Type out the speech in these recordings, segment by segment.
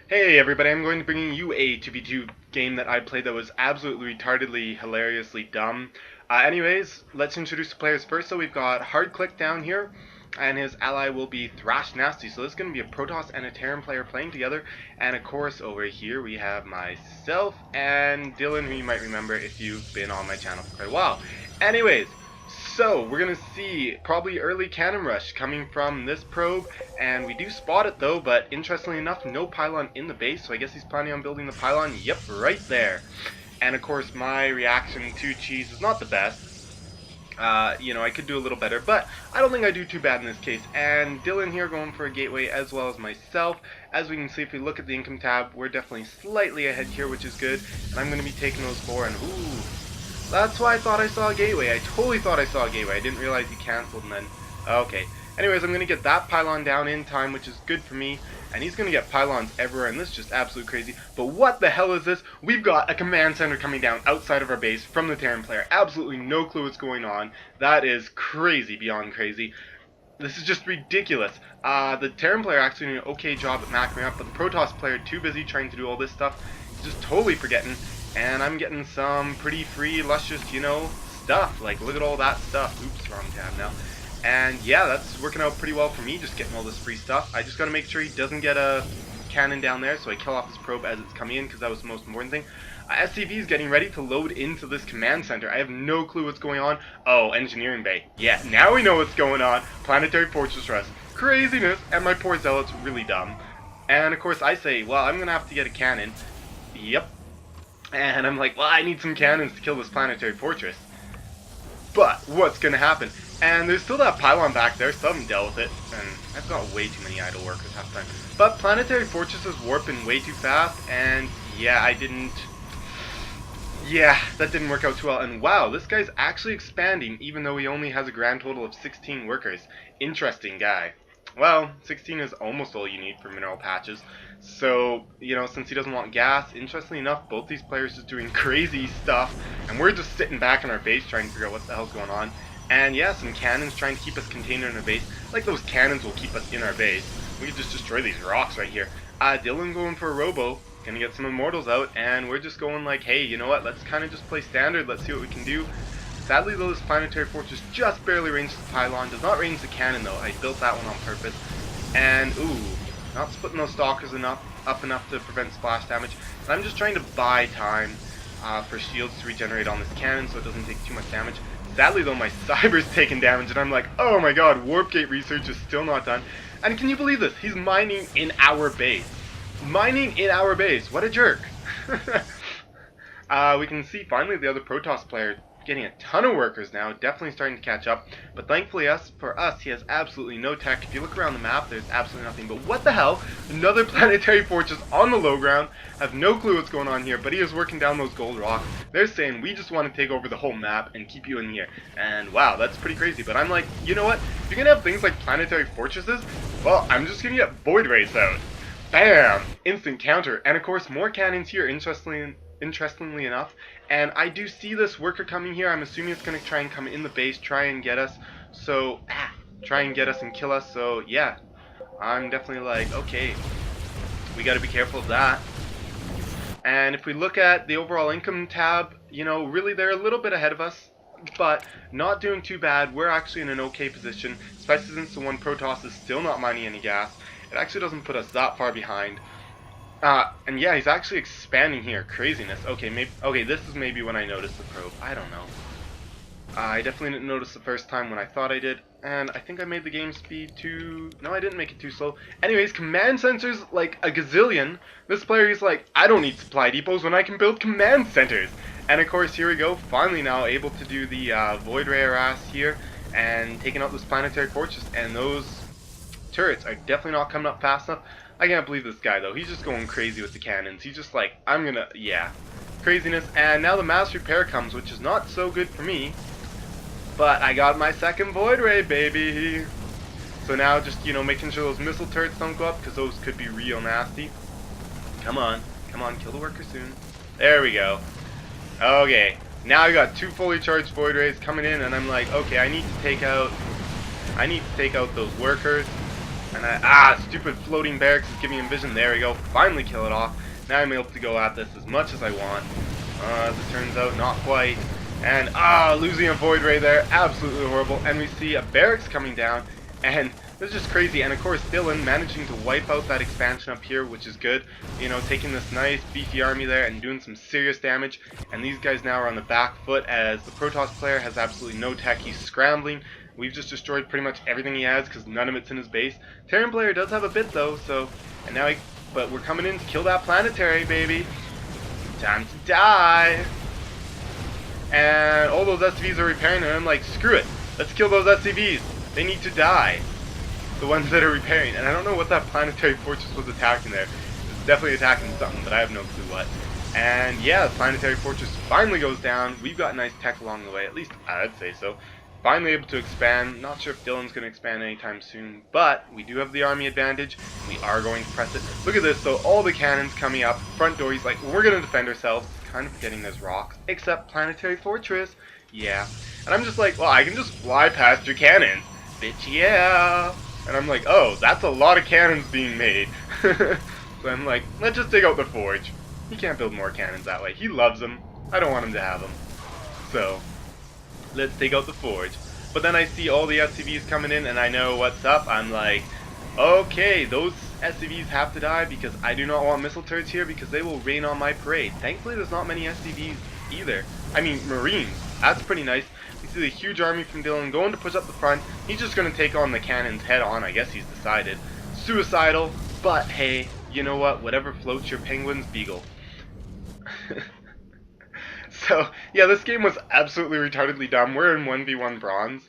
Hey everybody, I'm going to bring you a 2v2 game that I played that was absolutely retardedly, hilariously dumb. Anyways, let's introduce the players first. So we've got Hardclick down here, and his ally will be Thrash Nasty. So this is going to be a Protoss and a Terran player playing together. And of course, over here we have myself and Dylan, who you might remember if you've been on my channel for quite a while. Anyways, so we're going to see probably early cannon rush coming from this probe, and we do spot it though, but interestingly enough, no pylon in the base, so I guess he's planning on building the pylon. Yep, right there. And of course, my reaction to cheese is not the best. I could do a little better, but I don't think I do too bad in this case. And Dylan here going for a gateway as well as myself. As we can see, if we look at the income tab, we're definitely slightly ahead here, which is good. And I'm going to be taking those four, and ooh, that's why I thought I saw a gateway. I totally thought I saw a gateway. I didn't realize he canceled and then... Okay. Anyways, I'm going to get that pylon down in time, which is good for me. And he's going to get pylons everywhere, and this is just absolutely crazy. But what the hell is this? We've got a command center coming down outside of our base from the Terran player. Absolutely no clue what's going on. That is crazy beyond crazy. This is just ridiculous. The Terran player actually did an okay job at macking up, but the Protoss player, too busy trying to do all this stuff, just totally forgetting. And I'm getting some pretty free, luscious, stuff. Like, look at all that stuff. Oops, wrong tab now. And yeah, that's working out pretty well for me, just getting all this free stuff. I just gotta make sure he doesn't get a cannon down there, so I kill off his probe as it's coming in, because that was the most important thing. SCV is getting ready to load into this command center. I have no clue what's going on. Oh, engineering bay. Yeah, now we know what's going on. Planetary fortress rest. Craziness, and my poor zealot's really dumb. And of course I say, well, I'm gonna have to get a cannon. Yep. And I'm like, well, I need some cannons to kill this planetary fortress. But what's gonna happen? And there's still that pylon back there, still haven't dealt with it. And I've got way too many idle workers half the time. But planetary fortresses warping way too fast, and yeah, that didn't work out too well. And wow, this guy's actually expanding, even though he only has a grand total of 16 workers. Interesting guy. Well, 16 is almost all you need for mineral patches. So, since he doesn't want gas, interestingly enough, both these players are doing crazy stuff, and we're just sitting back in our base trying to figure out what the hell's going on. And yeah, some cannons trying to keep us contained in our base. Like those cannons will keep us in our base. We can just destroy these rocks right here. Dylan going for a robo, gonna get some immortals out, and we're just going like, hey, you know what, let's kind of just play standard, let's see what we can do. Sadly though, this planetary fortress just barely ranges the pylon, does not range the cannon though. I built that one on purpose. And ooh, not splitting those stalkers up enough to prevent splash damage. And I'm just trying to buy time for shields to regenerate on this cannon so it doesn't take too much damage. Sadly though, my cyber's taking damage, and I'm like, oh my god, warp gate research is still not done. And can you believe this? He's mining in our base. Mining in our base. What a jerk. We can see finally the other Protoss player getting a ton of workers now, definitely starting to catch up. But thankfully for us, he has absolutely no tech. If you look around the map, there's absolutely nothing. But what the hell? Another planetary fortress on the low ground. I have no clue what's going on here, but he is working down those gold rocks. They're saying, we just want to take over the whole map and keep you in here. And wow, that's pretty crazy. But I'm like, you know what? If you're going to have things like planetary fortresses, well, I'm just going to get void rays out. Bam! Instant counter. And of course, more cannons here, interestingly enough. And I do see this worker coming here. I'm assuming it's going to try and come in the base, try and get us. So, try and get us and kill us. So, yeah. I'm definitely like, okay, we got to be careful of that. And if we look at the overall income tab, really they're a little bit ahead of us, but not doing too bad. We're actually in an okay position, especially since the one Protoss is still not mining any gas. It actually doesn't put us that far behind. And yeah, he's actually expanding here. Craziness. Okay, this is maybe when I noticed the probe. I don't know. I definitely didn't notice the first time when I thought I did. And I think I made the game speed too... No, I didn't make it too slow. Anyways, command centers like a gazillion. This player is like, I don't need supply depots when I can build command centers. And of course, here we go. Finally now able to do the Void Ray harass here. And taking out this planetary fortress. And those turrets are definitely not coming up fast enough. I can't believe this guy though. He's just going crazy with the cannons. He's just like, yeah. Craziness. And now the mass repair comes, which is not so good for me. But I got my second Void Ray, baby. So now just, making sure those missile turrets don't go up, because those could be real nasty. Come on, kill the worker soon. There we go. Okay, now I got two fully charged Void Rays coming in, and I'm like, okay, I need to take out those workers. And stupid floating barracks is giving him vision. There we go. Finally kill it off. Now I'm able to go at this as much as I want. As it turns out, not quite. And losing a Void Ray there, absolutely horrible. And we see a barracks coming down, and this is just crazy. And of course, Dylan managing to wipe out that expansion up here, which is good. You know, taking this nice beefy army there and doing some serious damage. And these guys now are on the back foot as the Protoss player has absolutely no tech. He's scrambling. We've just destroyed pretty much everything he has because none of it's in his base. Terran player does have a bit though, so and now but we're coming in to kill that planetary, baby. Time to die. And all those SCVs are repairing, and I'm like, screw it. Let's kill those SCVs. They need to die. The ones that are repairing. And I don't know what that planetary fortress was attacking there. It's definitely attacking something, but I have no clue what. And yeah, the planetary fortress finally goes down. We've got nice tech along the way, at least I'd say so. Finally able to expand. Not sure if Dylan's going to expand anytime soon, but we do have the army advantage. We are going to press it. Look at this, though. All the cannons coming up. Front door, he's like, we're going to defend ourselves. Kind of forgetting there's rocks. Except planetary fortress. Yeah. And I'm just like, well, I can just fly past your cannons. Bitch, yeah. And I'm like, oh, that's a lot of cannons being made. So I'm like, let's just take out the forge. He can't build more cannons that way. He loves them. I don't want him to have them. So let's take out the forge. But then I see all the SCVs coming in and I know what's up. I'm like, okay, those SCVs have to die because I do not want missile turrets here because they will rain on my parade. Thankfully there's not many SCVs either. I mean Marines. That's pretty nice. We see the huge army from Dylan going to push up the front. He's just going to take on the cannons head on. I guess he's decided. Suicidal, but hey, you know what? Whatever floats your penguins, Beagle. So, yeah, this game was absolutely retardedly dumb. We're in 1v1 bronze.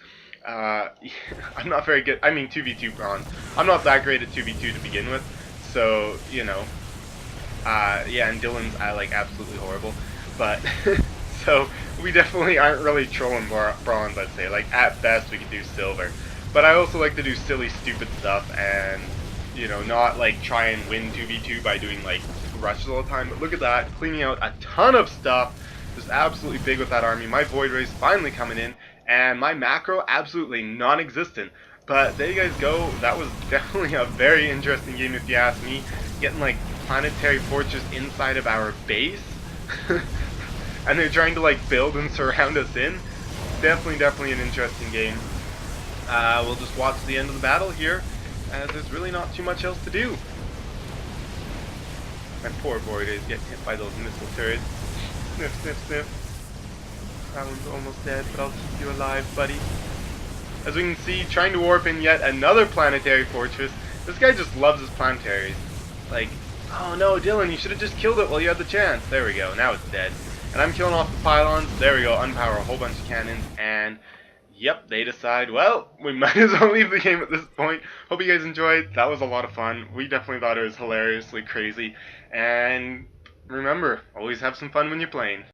I'm not very good. I mean, 2v2 bronze. I'm not that great at 2v2 to begin with. So, you know. Yeah, and Dylan's, absolutely horrible. But, so, we definitely aren't really trolling bronze, I'd say. Like, at best, we could do silver. But I also like to do silly, stupid stuff and, you know, not, try and win 2v2 by doing, rushes all the time. But look at that, cleaning out a ton of stuff. Just absolutely big with that army. My Void Ray's finally coming in, and my macro absolutely non-existent. But there you guys go. That was definitely a very interesting game if you ask me. Getting planetary fortress inside of our base, and they're trying to build and surround us in. Definitely an interesting game. We'll just watch the end of the battle here, as there's really not too much else to do. My poor Void is getting hit by those missile turrets. Sniff, sniff, sniff. That one's almost dead, but I'll keep you alive, buddy. As we can see, trying to warp in yet another planetary fortress. This guy just loves his planetaries. Oh no, Dylan, you should have just killed it while you had the chance. There we go, now it's dead. And I'm killing off the pylons. There we go, unpower a whole bunch of cannons. And, yep, they decide, well, we might as well leave the game at this point. Hope you guys enjoyed. That was a lot of fun. We definitely thought it was hilariously crazy. And remember, always have some fun when you're playing.